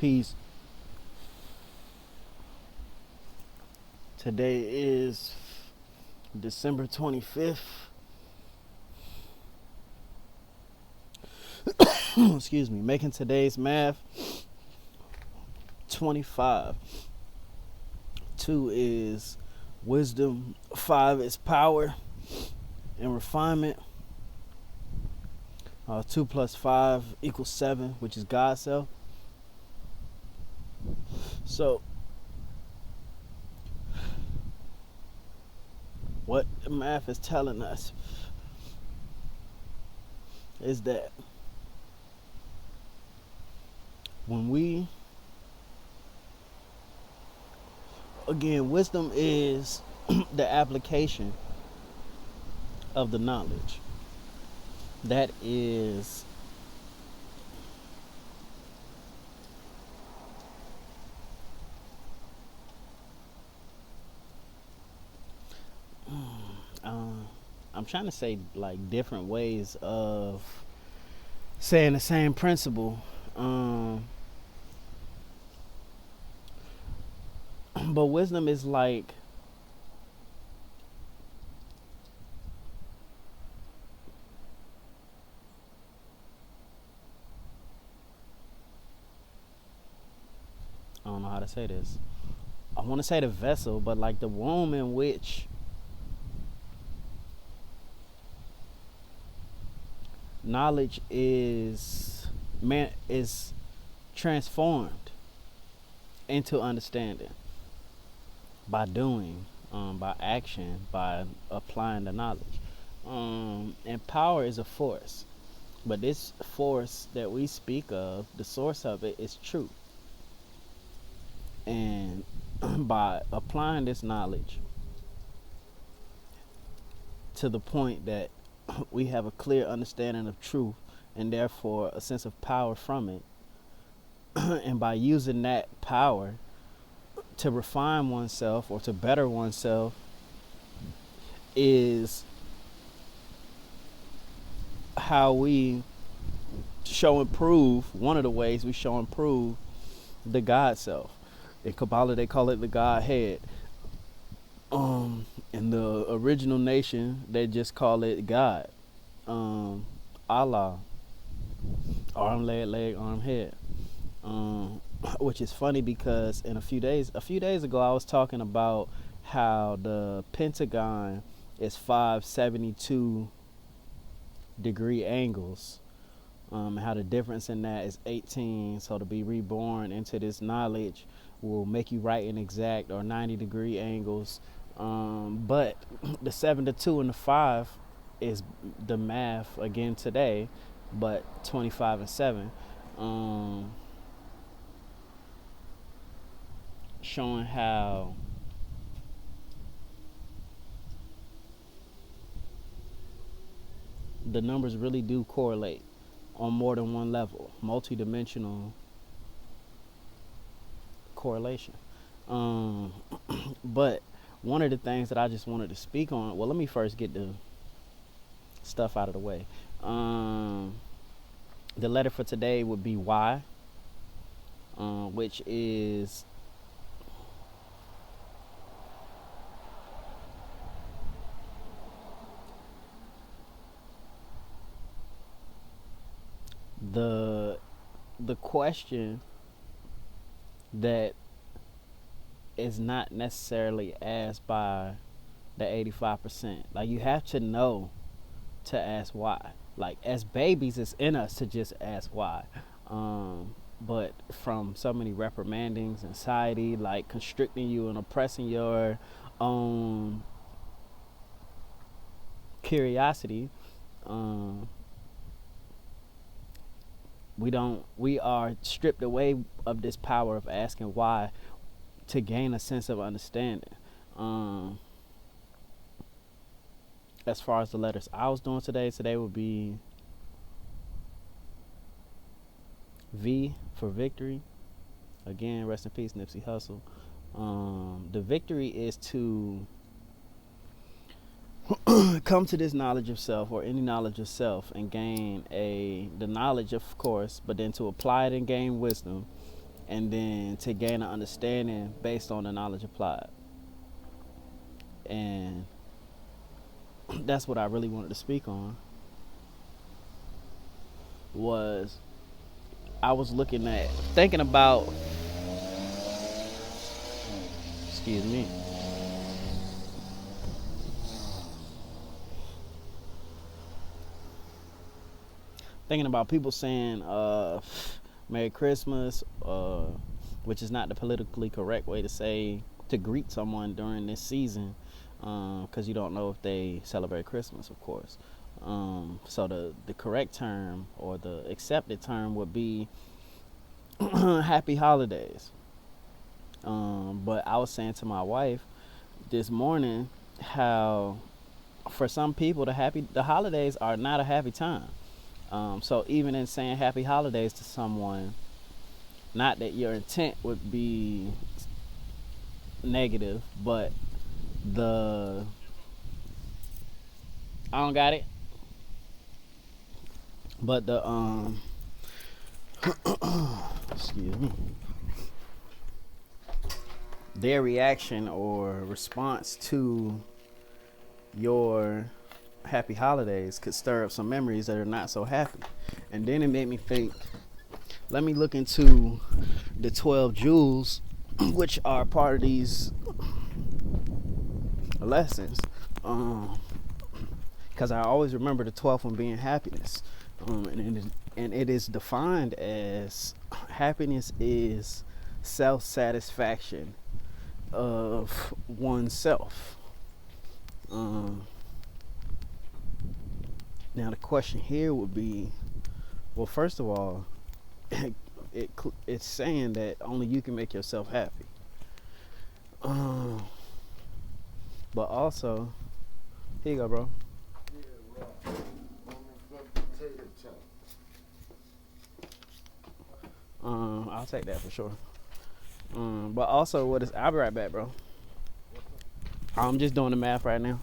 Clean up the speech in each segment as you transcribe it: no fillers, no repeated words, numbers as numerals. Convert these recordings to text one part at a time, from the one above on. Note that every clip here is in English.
Peace. Today is December 25th. Excuse me. Making today's math 25. 2 is wisdom. 5 is power and refinement. 2 plus 5 equals 7, which is God's self. So, what the math is telling us is that wisdom is the application of the knowledge. That is I'm trying to say like different ways of saying the same principle. But wisdom is like I don't know how to say this. I want to say the vessel, but like the womb in which knowledge is transformed into understanding by doing, by action, by applying the knowledge. And power is a force, but this force that we speak of, the source of it is truth. And by applying this knowledge to the point that we have a clear understanding of truth and therefore a sense of power from it, and by using that power to refine oneself or to better oneself, is how we show and prove, one of the ways we show and prove the God self. In Kabbalah they call it the Godhead. In the original nation they just call it God. Allah. Arm, leg, arm, head. Which is funny because a few days ago I was talking about how the Pentagon is 572 degree angles. How the difference in that is 18. So to be reborn into this knowledge will make you right and exact, or 90 degree angles. But the 7, the 2, and the 5 is the math again today, but 25 and 7. Showing how the numbers really do correlate on more than one level, multi-dimensional correlation. But one of the things that I just wanted to speak on, well, let me first get the stuff out of the way. The letter for today would be Y, which is the question that is not necessarily asked by the 85%. Like, you have to know to ask why. Like, as babies, it's in us to just ask why. But from so many reprimandings, society, like constricting you and oppressing your own curiosity, we are stripped away of this power of asking why to gain a sense of understanding. As far as the letters I was doing today would be V for victory. Again, rest in peace, Nipsey Hussle. The victory is to come to this knowledge of self, or any knowledge of self, and gain the knowledge, of course, but then to apply it and gain wisdom, and then to gain an understanding based on the knowledge applied. And that's what I really wanted to speak on. Was I was looking at thinking about, excuse me, thinking about people saying Merry Christmas, which is not the politically correct way to say to greet someone during this season, because you don't know if they celebrate Christmas, of course. So the correct term or the accepted term would be Happy Holidays. But I was saying to my wife this morning how for some people the holidays are not a happy time. So even in saying Happy Holidays to someone, not that your intent would be negative, but the I don't got it. But the excuse me, their reaction or response to your happy holidays could stir up some memories that are not so happy. And then it made me think, let me look into the 12 jewels, which are part of these lessons. Because I always remember the 12th one being happiness. And it is defined as happiness is self-satisfaction of oneself. Now the question here would be, well, first of all, it's saying that only you can make yourself happy. But also, here you go, bro. I'll take that for sure. But also, I'll be right back, bro. I'm just doing the math right now.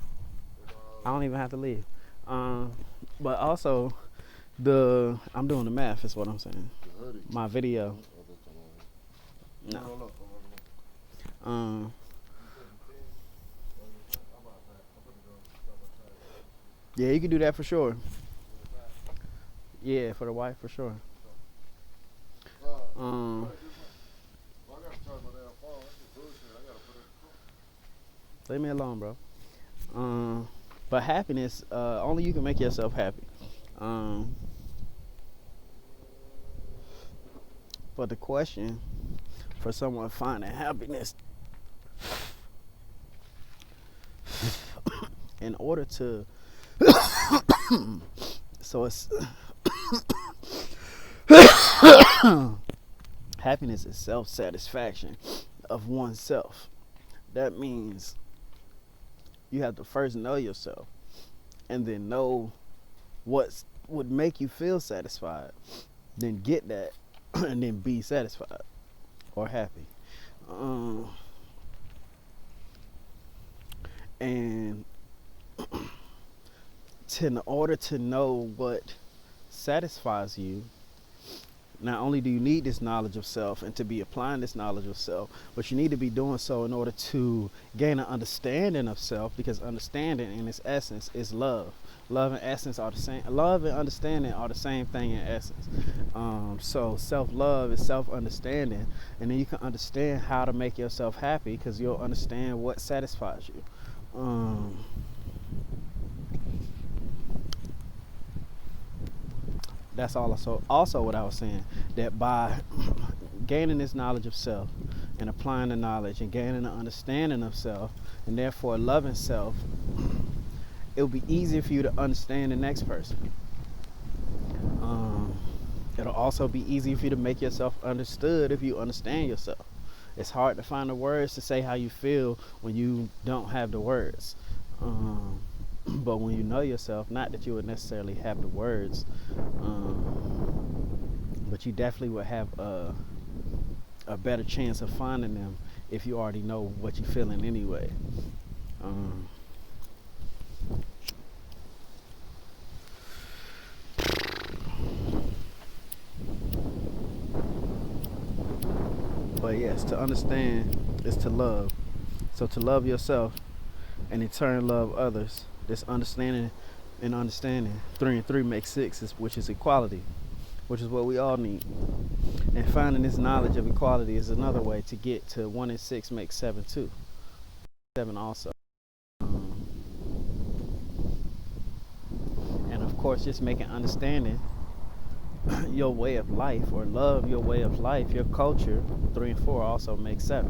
I don't even have to leave. But also, I'm doing the math is what I'm saying. My video. No. Yeah, you can do that for sure. Yeah, for the wife for sure. Leave me alone, bro. But happiness, only you can make yourself happy. But the question for someone finding happiness, in order to, so it's happiness is self-satisfaction of oneself. That means you have to first know yourself and then know what would make you feel satisfied, then get that and then be satisfied or happy. And in order to know what satisfies you, not only do you need this knowledge of self and to be applying this knowledge of self, but you need to be doing so in order to gain an understanding of self, because understanding in its essence is love. Love and essence are the same. Love and understanding are the same thing in essence. So self-love is self-understanding, and then you can understand how to make yourself happy because you'll understand what satisfies you. That's also what I was saying, that by gaining this knowledge of self and applying the knowledge and gaining an understanding of self and therefore loving self, it'll be easier for you to understand the next person. It'll also be easier for you to make yourself understood if you understand yourself. It's hard to find the words to say how you feel when you don't have the words. But when you know yourself, not that you would necessarily have the words, but you definitely would have a better chance of finding them if you already know what you're feeling anyway. But yes, to understand is to love. So to love yourself and in turn love others. This understanding and understanding. 3 and 3 makes 6, which is equality, which is what we all need. And finding this knowledge of equality is another way to get to 1 and 6 makes 7 too. 7 also. And of course, just making understanding your way of life or love your way of life, your culture. 3 and 4 also makes 7.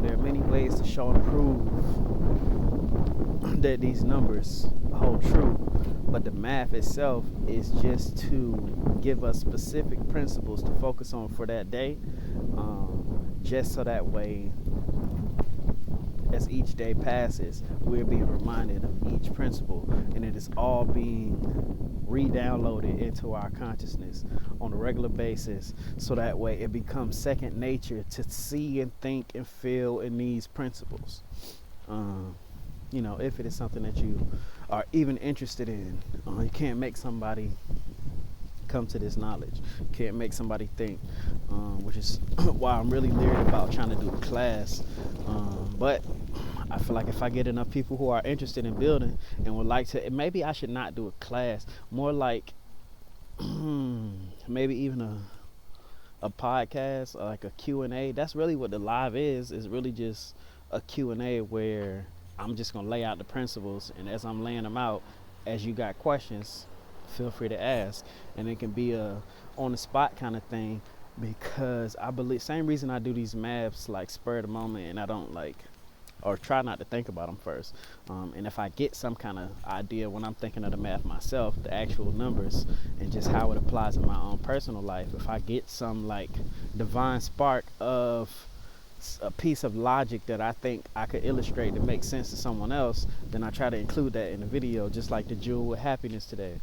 There are many ways to show and prove that these numbers hold true, but the math itself is just to give us specific principles to focus on for that day, just so that way as each day passes we're being reminded of each principle, and it is all being re-downloaded into our consciousness on a regular basis, so that way it becomes second nature to see and think and feel in these principles. If it is something that you are even interested in, you can't make somebody come to this knowledge. You can't make somebody think, which is why I'm really leery about trying to do a class. But I feel like if I get enough people who are interested in building and would like to, maybe I should not do a class, more like maybe even a podcast, or like a Q&A. That's really what the live is really just a Q&A where I'm just gonna lay out the principles, and as I'm laying them out, as you got questions, feel free to ask. And it can be a on the spot kind of thing, because I believe, same reason I do these maps like spur of the moment, and I don't like, or try not to think about them first. And if I get some kind of idea when I'm thinking of the math myself, the actual numbers and just how it applies in my own personal life, if I get some like divine spark of a piece of logic that I think I could illustrate that makes sense to someone else, then I try to include that in the video, just like the jewel with happiness today.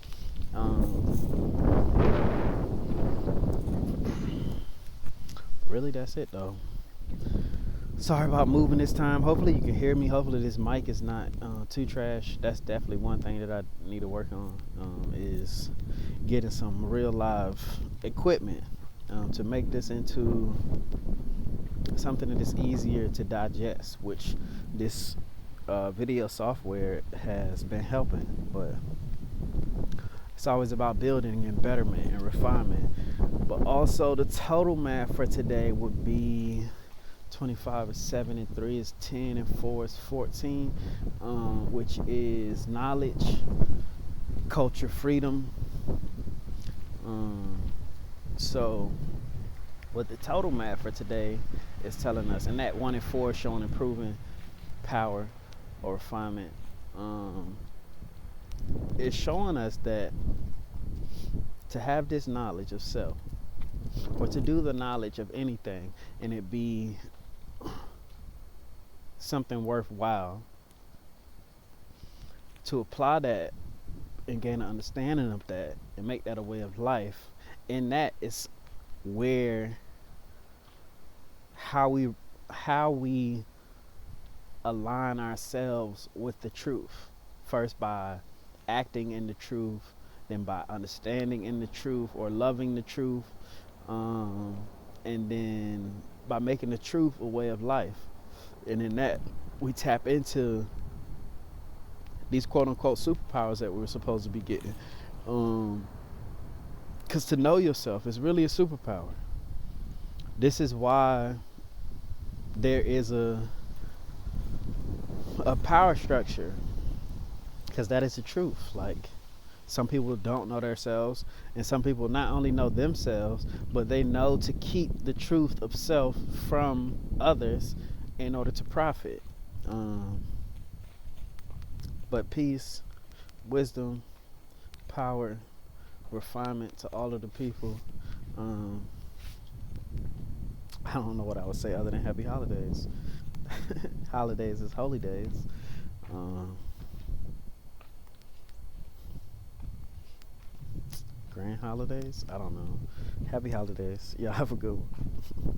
Really, that's it though. Sorry about moving this time. Hopefully you can hear me. Hopefully this mic is not too trash. That's definitely one thing that I need to work on, is getting some real live equipment to make this into something that is easier to digest, which this video software has been helping. But it's always about building and betterment and refinement. But also the total math for today would be 25 is 7 and 3 is 10 and 4 is 14, which is knowledge, culture, freedom. So what the total math for today is telling us, and that 1 and 4 is showing improving power or refinement, it's showing us that to have this knowledge of self, or to do the knowledge of anything and it be something worthwhile, to apply that and gain an understanding of that and make that a way of life, and that is where how we align ourselves with the truth, first by acting in the truth, then by understanding in the truth or loving the truth, and then by making the truth a way of life. And in that we tap into these quote unquote superpowers that we're supposed to be getting, because to know yourself is really a superpower. This is why there is a power structure, because that is the truth. Like, some people don't know themselves, and some people not only know themselves, but they know to keep the truth of self from others in order to profit. But peace, wisdom, power, refinement to all of the people. I don't know what I would say other than happy holidays. Holidays is holy days. Grand holidays? I don't know. Happy holidays. Y'all have a good one.